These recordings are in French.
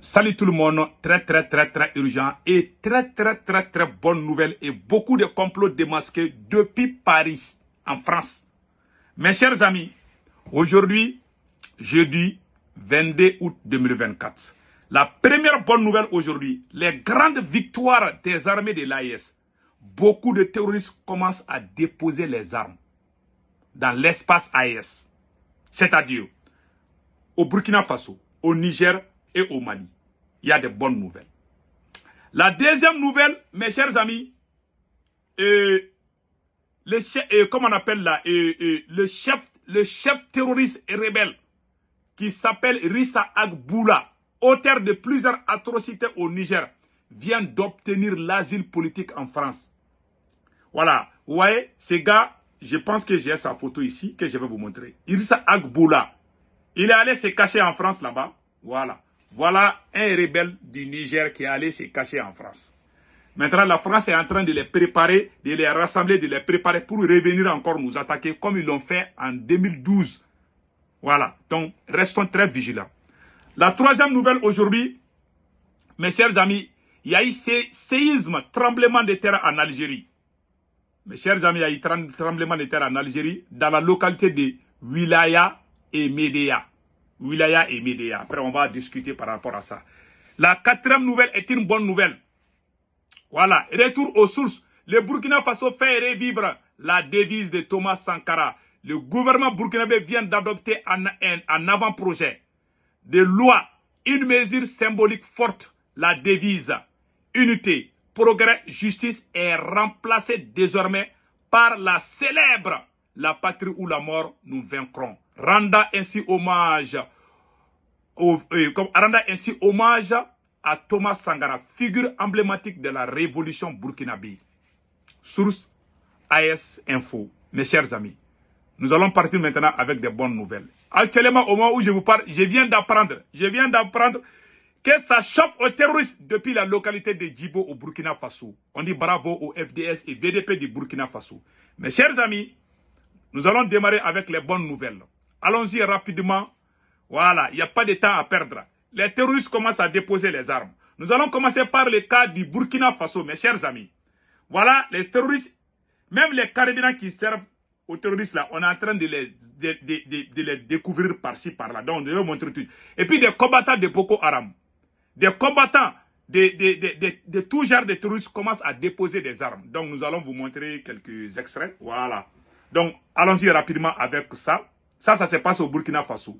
Salut tout le monde, très urgent et très bonne nouvelle et beaucoup de complots démasqués depuis Paris, en France. Mes chers amis, aujourd'hui, jeudi 22 août 2024, la première bonne nouvelle aujourd'hui, les grandes victoires des armées de l'AES. Beaucoup de terroristes commencent à déposer les armes dans l'espace AES, c'est-à-dire au Burkina Faso, au Niger et au Mali. Il y a de bonnes nouvelles. La deuxième nouvelle, mes chers amis, le chef terroriste et rebelle qui s'appelle Rissa Agboula, auteur de plusieurs atrocités au Niger, vient d'obtenir l'asile politique en France. Voilà, vous voyez, ce gars, je pense que j'ai sa photo ici, que je vais vous montrer. Rissa Agboula, il est allé se cacher en France là-bas, voilà. Voilà un rebelle du Niger qui est allé se cacher en France. Maintenant, la France est en train de les préparer, de les rassembler, de les préparer pour revenir encore nous attaquer comme ils l'ont fait en 2012. Voilà, donc restons très vigilants. La troisième nouvelle aujourd'hui, mes chers amis, il y a eu séisme, tremblement de terre en Algérie. Mes chers amis, il y a eu tremblement de terre en Algérie dans la localité de Wilaya et Médéa. Wilaya et Médéa. Après, on va discuter par rapport à ça. La quatrième nouvelle est une bonne nouvelle. Voilà, retour aux sources. Le Burkina Faso fait revivre la devise de Thomas Sankara. Le gouvernement burkinabé vient d'adopter un avant-projet de loi, une mesure symbolique forte. La devise unité, progrès, justice est remplacée désormais par la célèbre la patrie ou la mort, nous vaincrons. Rendant ainsi hommage à Thomas Sankara, figure emblématique de la révolution burkinabé. Source AS Info. Mes chers amis, nous allons partir maintenant avec des bonnes nouvelles. Actuellement, au moment où je vous parle, je viens d'apprendre que ça chauffe aux terroristes depuis la localité de Djibo au Burkina Faso. On dit bravo au FDS et VDP du Burkina Faso. Mes chers amis, nous allons démarrer avec les bonnes nouvelles. Allons-y rapidement. Voilà, il n'y a pas de temps à perdre. Les terroristes commencent à déposer les armes. Nous allons commencer par le cas du Burkina Faso, mes chers amis. Voilà, les terroristes, même les carabinants qui servent aux terroristes là, on est en train de les découvrir par-ci, par-là. Donc, je vais vous montrer tout. Et puis des combattants de Boko Haram, des combattants de tout genre de terroristes commencent à déposer des armes. Donc, nous allons vous montrer quelques extraits. Voilà. Donc, allons-y rapidement avec ça. Ça se passe au Burkina Faso.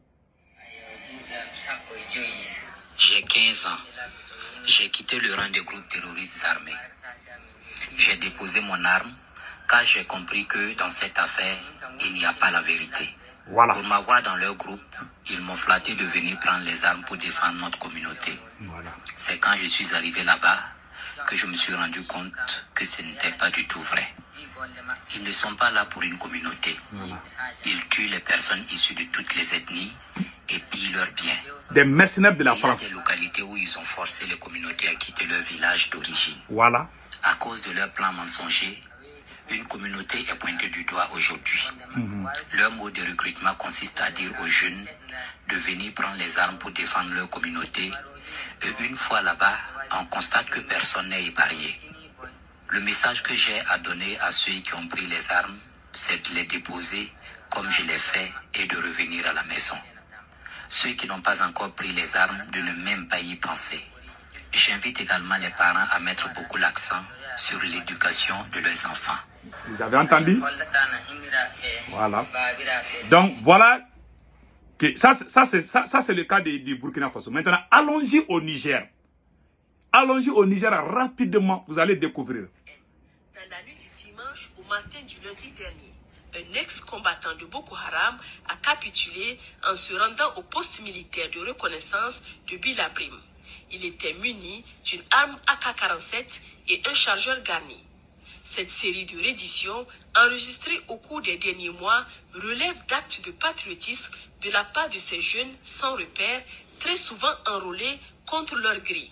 J'ai 15 ans. J'ai quitté le rang des groupes terroristes armés. J'ai déposé mon arme car j'ai compris que dans cette affaire, il n'y a pas la vérité. Voilà. Pour m'avoir dans leur groupe, ils m'ont flatté de venir prendre les armes pour défendre notre communauté. Voilà. C'est quand je suis arrivé là-bas que je me suis rendu compte que ce n'était pas du tout vrai. Ils ne sont pas là pour une communauté. Ils tuent les personnes issues de toutes les ethnies et pillent leurs biens. Des mercenaires de la France. Il y a des localités où ils ont forcé les communautés à quitter leur village d'origine. Voilà. À cause de leur plan mensonger, une communauté est pointée du doigt aujourd'hui. Leur mode de recrutement consiste à dire aux jeunes de venir prendre les armes pour défendre leur communauté. Et une fois là-bas, on constate que personne n'est épargné. Le message que j'ai à donner à ceux qui ont pris les armes, c'est de les déposer comme je l'ai fait et de revenir à la maison. Ceux qui n'ont pas encore pris les armes, de ne même pas y penser. J'invite également les parents à mettre beaucoup l'accent sur l'éducation de leurs enfants. Vous avez entendu? Voilà. Donc, voilà. Que ça c'est le cas du Burkina Faso. Maintenant, allons-y au Niger. Allons-y au Niger rapidement, vous allez découvrir. Dans la nuit du dimanche au matin du lundi dernier, un ex-combattant de Boko Haram a capitulé en se rendant au poste militaire de reconnaissance de Bilabrim. Il était muni d'une arme AK-47 et un chargeur garni. Cette série de redditions, enregistrée au cours des derniers mois, relève d'actes de patriotisme de la part de ces jeunes sans repère, très souvent enrôlés contre leur grille.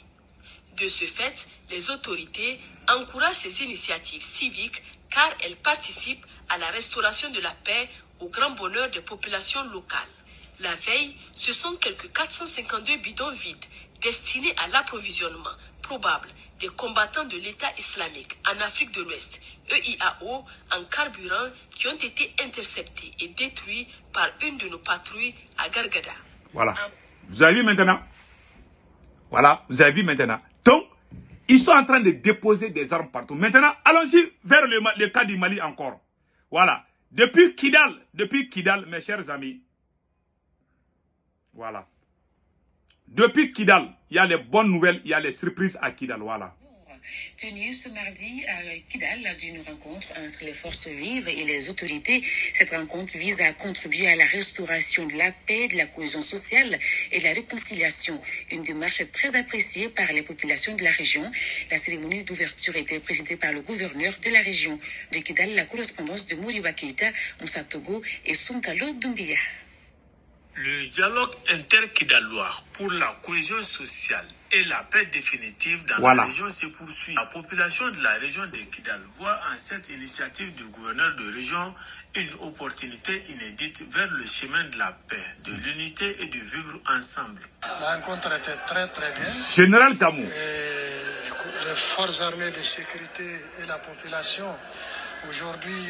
De ce fait, les autorités encouragent ces initiatives civiques car elles participent à la restauration de la paix au grand bonheur des populations locales. La veille, ce sont quelques 452 bidons vides destinés à l'approvisionnement probable des combattants de l'État islamique en Afrique de l'Ouest, EIAO, en carburant qui ont été interceptés et détruits par une de nos patrouilles à Gargada. Voilà. Vous avez vu maintenant? Voilà, vous avez vu maintenant. Donc, ils sont en train de déposer des armes partout. Maintenant, allons-y vers le cas du Mali encore. Voilà. Depuis Kidal, mes chers amis. Voilà. Depuis Kidal, il y a les bonnes nouvelles, il y a les surprises à Kidal. Voilà. Tenu ce mardi à Kidal lors d'une rencontre entre les forces vives et les autorités. Cette rencontre vise à contribuer à la restauration de la paix, de la cohésion sociale et de la réconciliation. Une démarche très appréciée par les populations de la région. La cérémonie d'ouverture était présidée par le gouverneur de la région de Kidal, la correspondance de Moriba Keïta, Moussa Togo et Sonkalo Doumbia. Le dialogue interkidalois pour la cohésion sociale et la paix définitive dans la région se poursuit. La population de la région de Kidal voit en cette initiative du gouverneur de région une opportunité inédite vers le chemin de la paix, de l'unité et du vivre ensemble. La rencontre était très bien. Général Gamou. Les forces armées de sécurité et la population, aujourd'hui,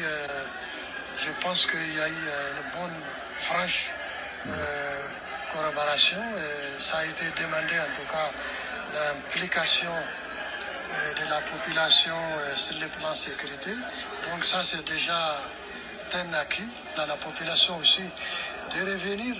je pense qu'il y a eu une bonne, franche collaboration. Ça a été demandé en tout cas l'implication de la population sur le plan sécurité. Donc ça c'est déjà un acquis dans la population aussi de revenir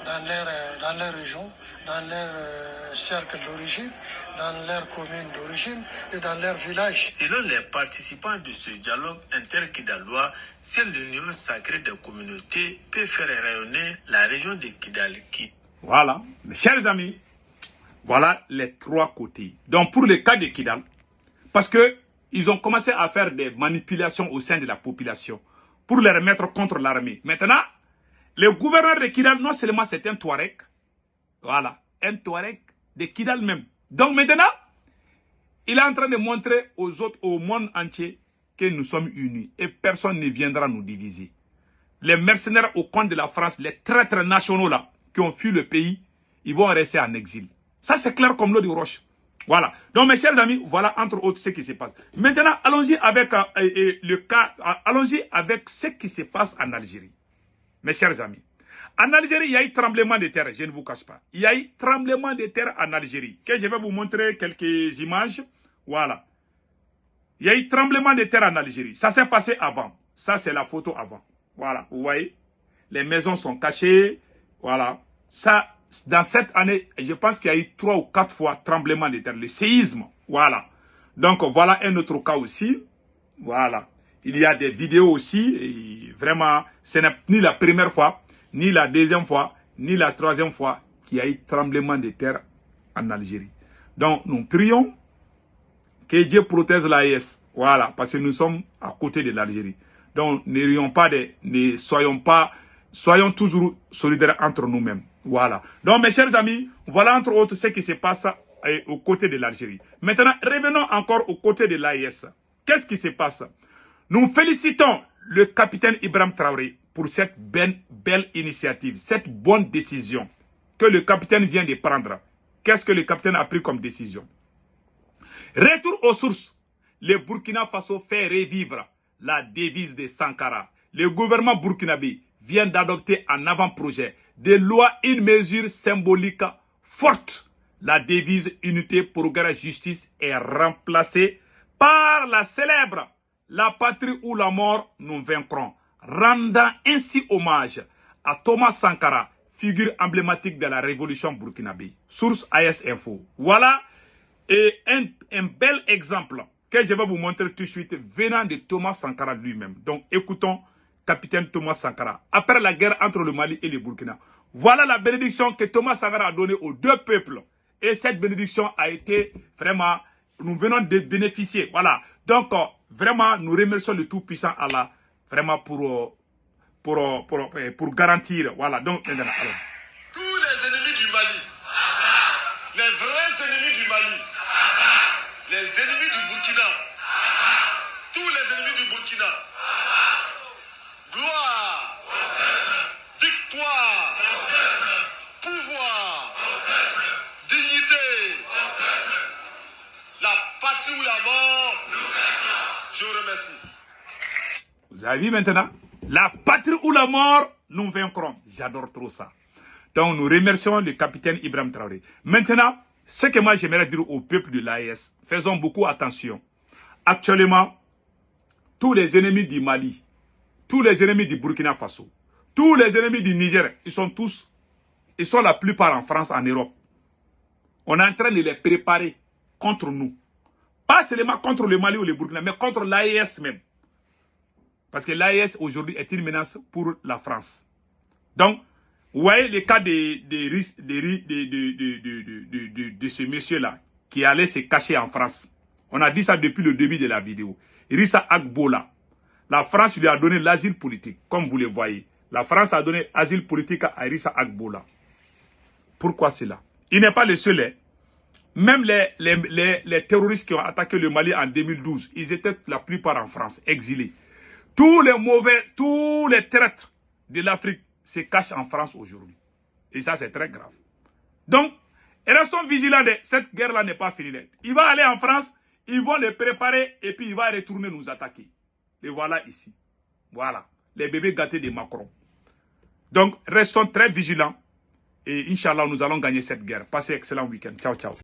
dans leur région, dans leur cercle d'origine, dans leur commune d'origine et dans leur village. Selon les participants de ce dialogue interkidalois, seule l'union sacrée des communautés peut faire rayonner la région de Kidal. Voilà, mes chers amis, voilà les trois côtés. Donc pour le cas de Kidal, parce que ils ont commencé à faire des manipulations au sein de la population pour les remettre contre l'armée. Maintenant, le gouverneur de Kidal, non seulement c'est un Touareg, voilà, un Touareg de Kidal même. Donc maintenant, il est en train de montrer aux autres, au monde entier, que nous sommes unis et personne ne viendra nous diviser. Les mercenaires au compte de la France, les traîtres nationaux là, qui ont fui le pays, ils vont rester en exil. Ça c'est clair comme l'eau de roche. Voilà. Donc mes chers amis, voilà entre autres ce qui se passe. Maintenant, allons-y avec le cas, allons-y avec ce qui se passe en Algérie. Mes chers amis, en Algérie, il y a eu tremblement de terre, je ne vous cache pas. Il y a eu tremblement de terre en Algérie. Que je vais vous montrer quelques images. Voilà. Il y a eu tremblement de terre en Algérie. Ça s'est passé avant. Ça, c'est la photo avant. Voilà, vous voyez. Les maisons sont cachées. Voilà. Ça, dans cette année, je pense qu'il y a eu 3 ou 4 fois tremblement de terre. Le séisme. Voilà. Donc, voilà un autre cas aussi. Voilà. Il y a des vidéos aussi. Et vraiment, ce n'est ni la première fois, ni la deuxième fois, ni la troisième fois qu'il y a eu tremblement de terre en Algérie. Donc, nous prions que Dieu protège l'AES. Voilà, parce que nous sommes à côté de l'Algérie. Donc, soyons toujours solidaires entre nous-mêmes. Voilà. Donc, mes chers amis, voilà entre autres ce qui se passe aux côtés de l'Algérie. Maintenant, revenons encore aux côtés de l'AES. Qu'est-ce qui se passe? Nous félicitons le capitaine Ibrahim Traoré pour cette belle initiative, cette bonne décision que le capitaine vient de prendre. Qu'est-ce que le capitaine a pris comme décision? Retour aux sources. Le Burkina Faso fait revivre la devise de Sankara. Le gouvernement burkinabé vient d'adopter en avant-projet de loi une mesure symbolique forte. La devise Unité, Progrès, Justice est remplacée par la célèbre La patrie ou la mort, nous vaincrons, rendant ainsi hommage à Thomas Sankara, figure emblématique de la révolution burkinabé. Source AS Info. Voilà et un bel exemple que je vais vous montrer tout de suite venant de Thomas Sankara lui-même. Donc écoutons capitaine Thomas Sankara. Après la guerre entre le Mali et le Burkina, voilà la bénédiction que Thomas Sankara a donnée aux deux peuples. Et cette bénédiction a été vraiment, nous venons de bénéficier. Voilà. Donc vraiment, nous remercions le Tout-Puissant Allah vraiment pour garantir. Voilà. Donc maintenant, alors. Tous les ennemis du Mali, les vrais ennemis du Mali, les ennemis du Burkina, tous les ennemis du Burkina, gloire, victoire, pouvoir, dignité, patrie ou la mort. Je vous remercie. Vous avez vu maintenant? La patrie ou la mort, nous vaincrons. J'adore trop ça. Donc nous remercions le capitaine Ibrahim Traoré. Maintenant, ce que moi j'aimerais dire au peuple de l'AES, faisons beaucoup attention. Actuellement, tous les ennemis du Mali, tous les ennemis du Burkina Faso, tous les ennemis du Niger, ils sont la plupart en France, en Europe. On est en train de les préparer contre nous. Pas seulement contre le Mali ou le Burkina, mais contre l'AES même. Parce que l'AES aujourd'hui est une menace pour la France. Donc, vous voyez le cas de ce monsieur-là qui allait se cacher en France. On a dit ça depuis le début de la vidéo. Rissa Agbola. La France lui a donné l'asile politique, comme vous le voyez. La France a donné asile politique à Rissa Agbola. Pourquoi cela? Il n'est pas le seul. Hein. Même les terroristes qui ont attaqué le Mali en 2012, ils étaient la plupart en France, exilés. Tous les mauvais, tous les traîtres de l'Afrique se cachent en France aujourd'hui. Et ça, c'est très grave. Donc, restons vigilants. Cette guerre-là n'est pas finie. Il va aller en France, ils vont les préparer et puis il va retourner nous attaquer. Les voilà ici. Voilà. Les bébés gâtés de Macron. Donc, restons très vigilants. Et Inch'Allah, nous allons gagner cette guerre. Passez un excellent week-end. Ciao, ciao.